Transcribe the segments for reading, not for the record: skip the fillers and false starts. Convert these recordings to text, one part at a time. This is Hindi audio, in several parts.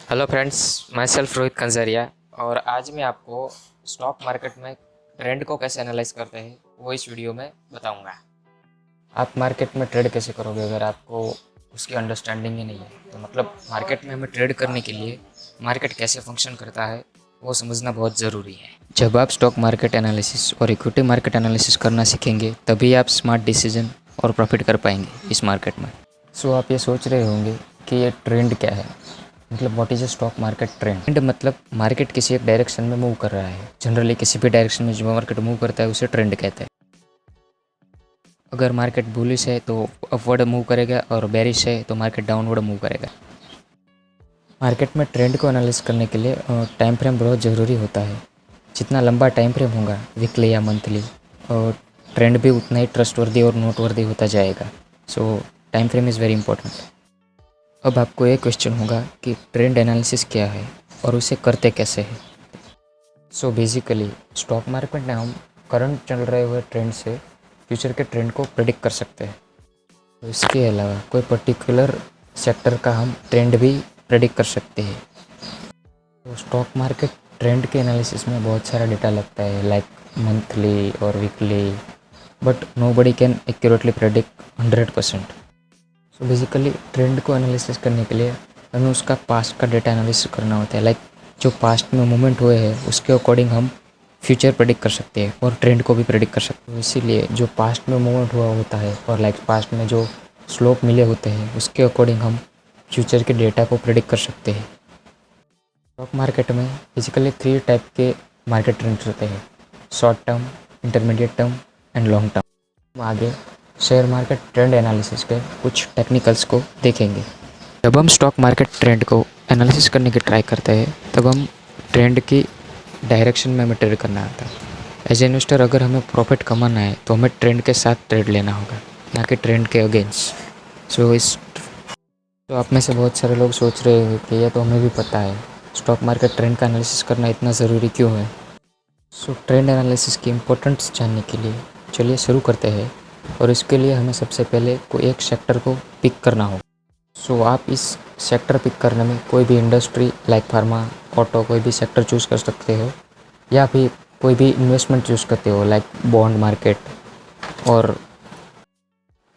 हेलो फ्रेंड्स, मैं सेल्फ रोहित खंजरिया। और आज मैं आपको स्टॉक मार्केट में ट्रेंड को कैसे एनालाइज करते हैं वो इस वीडियो में बताऊंगा। आप मार्केट में ट्रेड कैसे करोगे अगर आपको उसकी अंडरस्टैंडिंग ही नहीं है? तो मतलब मार्केट में हमें ट्रेड करने के लिए मार्केट कैसे फंक्शन करता है वो समझना बहुत ज़रूरी है। जब आप स्टॉक मार्केट एनालिसिस और इक्विटी मार्केट एनालिसिस करना सीखेंगे तभी आप स्मार्ट डिसीजन और प्रॉफिट कर पाएंगे इस मार्केट में। सो आप ये सोच रहे होंगे कि ये ट्रेंड क्या है, मतलब what is a stock market trend. मतलब मार्केट किसी एक डायरेक्शन में मूव कर रहा है। जनरली किसी भी डायरेक्शन में जो मार्केट मूव करता है उसे ट्रेंड कहते हैं। अगर मार्केट बुलिश है तो अपवर्ड मूव करेगा और बेरिश है तो मार्केट डाउनवर्ड मूव करेगा। मार्केट में ट्रेंड को एनालिसिस करने के लिए टाइम फ्रेम बहुत ज़रूरी होता है। जितना लंबा टाइम फ्रेम होगा, वीकली या मंथली, और ट्रेंड भी उतना ही ट्रस्टवर्दी और नोटवर्दी होता जाएगा। सो time frame is very important. अब आपको एक क्वेश्चन होगा कि ट्रेंड एनालिसिस क्या है और उसे करते कैसे हैं। सो बेसिकली स्टॉक मार्केट में हम करंट चल रहे हुए ट्रेंड से फ्यूचर के ट्रेंड को प्रेडिक्ट कर सकते हैं। तो इसके अलावा कोई पर्टिकुलर सेक्टर का हम ट्रेंड भी प्रेडिक्ट कर सकते हैं। तो स्टॉक मार्केट ट्रेंड के एनालिसिस में बहुत सारा डेटा लगता है, लाइक मंथली और weekly, but nobody can accurately predict 100%। So basically trend को एनालिसिस करने के लिए हमें उसका पास्ट का डेटा एनालिसिस करना होता है। लाइक जो पास्ट में मूवमेंट हुए हैं उसके अकॉर्डिंग हम फ्यूचर प्रेडिक्ट कर सकते हैं और ट्रेंड को भी प्रेडिक्ट कर सकते हैं। इसीलिए जो पास्ट में मूवमेंट हुआ होता है और लाइक पास्ट में जो स्लोप मिले होते हैं उसके अकॉर्डिंग हम फ्यूचर के डेटा को प्रेडिक्ट कर सकते हैं। स्टॉक मार्केट में बेसिकली 3 टाइप के मार्केट ट्रेंड्स होते हैं: short term, intermediate term and long term. आगे शेयर मार्केट ट्रेंड एनालिसिस के कुछ टेक्निकल्स को देखेंगे। जब हम स्टॉक मार्केट ट्रेंड को एनालिसिस करने की ट्राई करते हैं तब हम ट्रेंड की डायरेक्शन में हमें ट्रेड करना आता है। एज ए इन्वेस्टर अगर हमें प्रॉफिट कमाना है तो हमें ट्रेंड के साथ ट्रेड लेना होगा, ना कि ट्रेंड के अगेंस्ट। तो आप में से बहुत सारे लोग सोच रहे हैं कि यह तो हमें भी पता है, स्टॉक मार्केट ट्रेंड का एनालिसिस करना इतना ज़रूरी क्यों है। ट्रेंड एनालिसिस की इम्पोर्टेंस जानने के लिए चलिए शुरू करते हैं। और इसके लिए हमें सबसे पहले कोई एक सेक्टर को पिक करना होगा। आप इस सेक्टर पिक करने में कोई भी इंडस्ट्री लाइक फार्मा, ऑटो, कोई भी सेक्टर चूज़ कर सकते हो, या फिर कोई भी इन्वेस्टमेंट चूज़ करते हो लाइक बॉन्ड मार्केट। और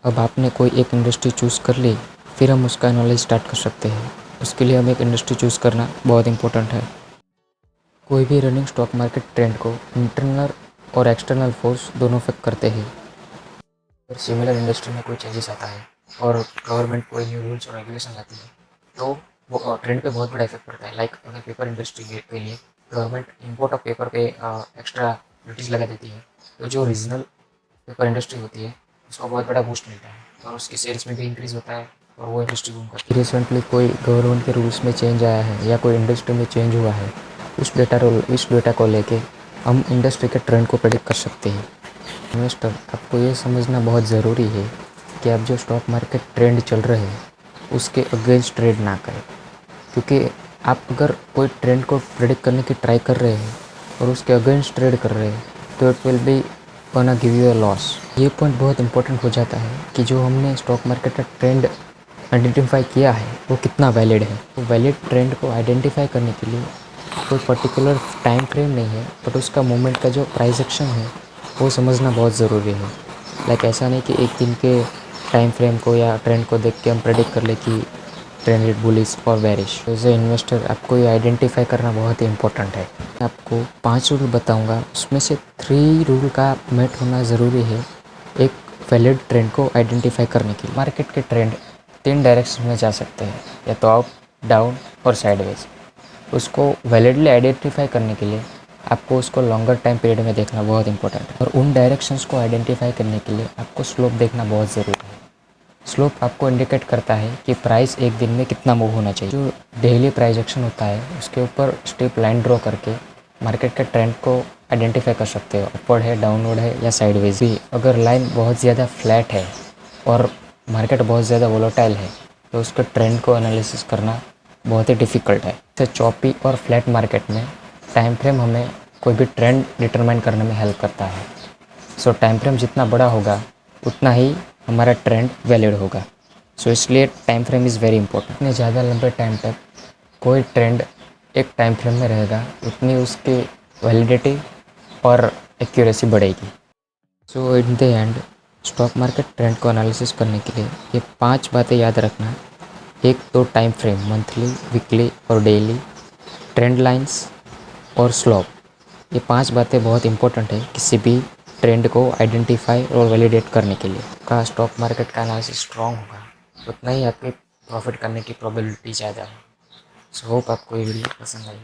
अब आपने कोई एक इंडस्ट्री चूज़ कर ली, फिर हम उसका एनालिसिस स्टार्ट कर सकते हैं। उसके लिए हमें एक इंडस्ट्री चूज़ करना बहुत इंपॉर्टेंट है। कोई भी रनिंग स्टॉक मार्केट ट्रेंड को इंटरनल और एक्सटर्नल फोर्स दोनों इफेक्ट करते हैं। अगर सिमिलर इंडस्ट्री में कोई चेंजेस आता है और गवर्नमेंट कोई न्यू रूल्स और रेगुलेशन लाती है तो वो ट्रेंड पे बहुत बड़ा इफेक्ट पड़ता है। लाइक अगर पेपर इंडस्ट्री के लिए गवर्नमेंट इंपोर्ट ऑफ पेपर पे एक्स्ट्रा ड्यूटीज़ लगा देती है तो जो रीजनल पेपर इंडस्ट्री होती है उसको बहुत बड़ा बूस्ट मिलता है और उसकी सेल्स में भी इंक्रीज़ होता है और वो इंडस्ट्री बूम करती है। रिसेंटली कोई गवर्नमेंट के रूल्स में चेंज आया है या कोई इंडस्ट्री में चेंज हुआ है, उस डेटा को लेके हम इंडस्ट्री के ट्रेंड को प्रेडिक्ट कर सकते हैं। इन्वेस्टर, आपको ये समझना बहुत ज़रूरी है कि आप जो स्टॉक मार्केट ट्रेंड चल रहे हैं उसके अगेंस्ट ट्रेड ना करें, क्योंकि आप अगर कोई ट्रेंड को प्रेडिक्ट करने की ट्राई कर रहे हैं और उसके अगेंस्ट ट्रेड कर रहे हैं तो it will be gonna give you a loss. ये पॉइंट बहुत इंपॉर्टेंट हो जाता है कि जो हमने स्टॉक मार्केट का ट्रेंड आइडेंटिफाई किया है वो कितना वैलिड है। तो वैलिड ट्रेंड को आइडेंटिफाई करने के लिए कोई पर्टिकुलर टाइम फ्रेम नहीं है, बट उसका मूवमेंट का जो प्राइस एक्शन है वो समझना बहुत ज़रूरी है। लाइक ऐसा नहीं कि एक दिन के टाइम फ्रेम को या ट्रेंड को देख के हम प्रेडिक्ट कर ले कि ट्रेंड इज बुलिश और बेरिश। एज ए इन्वेस्टर आपको ये आइडेंटिफाई करना बहुत ही इंपॉर्टेंट है। मैं आपको 5 रूल बताऊंगा, उसमें से 3 रूल का मेट होना ज़रूरी है एक वैलिड ट्रेंड को आइडेंटिफाई करने के लिए। मार्केट के ट्रेंड 3 डायरेक्शन में जा सकते हैं, या तो अप, डाउन और साइडवेज। उसको वैलिडली आइडेंटिफाई करने के लिए आपको उसको लॉन्गर टाइम पीरियड में देखना बहुत इंपॉर्टेंट है। और उन डायरेक्शंस को आइडेंटिफाई करने के लिए आपको स्लोप देखना बहुत ज़रूरी है। स्लोप आपको इंडिकेट करता है कि प्राइस एक दिन में कितना मूव होना चाहिए। जो डेली प्राइस एक्शन होता है उसके ऊपर स्टेप लाइन ड्रॉ करके मार्केट के ट्रेंड को आइडेंटिफाई कर सकते हो, अपवर्ड है, डाउनवर्ड है या साइडवेज भी। अगर लाइन बहुत ज़्यादा फ्लैट है और मार्केट बहुत ज़्यादा वोलेटाइल है तो उसके ट्रेंड को एनालिसिस करना बहुत ही डिफ़िकल्ट है। तो चॉपी और फ्लैट मार्केट में टाइम फ्रेम हमें कोई भी ट्रेंड डिटरमाइन करने में हेल्प करता है। टाइम फ्रेम जितना बड़ा होगा उतना ही हमारा ट्रेंड वैलिड होगा। इसलिए time frame is very important. इतने ज़्यादा लंबे टाइम तक कोई ट्रेंड एक टाइम फ्रेम में रहेगा उतनी उसकी वैलिडिटी और एक्यूरेसी बढ़ेगी। So in the end stock market trend को एनालिसिस करने के लिए ये 5 बातें याद रखना। एक तो टाइम फ्रेम, मंथली, वीकली और डेली, ट्रेंड लाइंस और स्लॉप। ये 5 बातें बहुत इंपॉर्टेंट है किसी भी ट्रेंड को आइडेंटिफाई और वैलिडेट करने के लिए। का स्टॉक मार्केट का एनालिसिस स्ट्रॉन्ग होगा उतना ही आपके प्रॉफिट करने की प्रोबेबिलिटी ज़्यादा है। सो होप आपको ये वीडियो पसंद आई।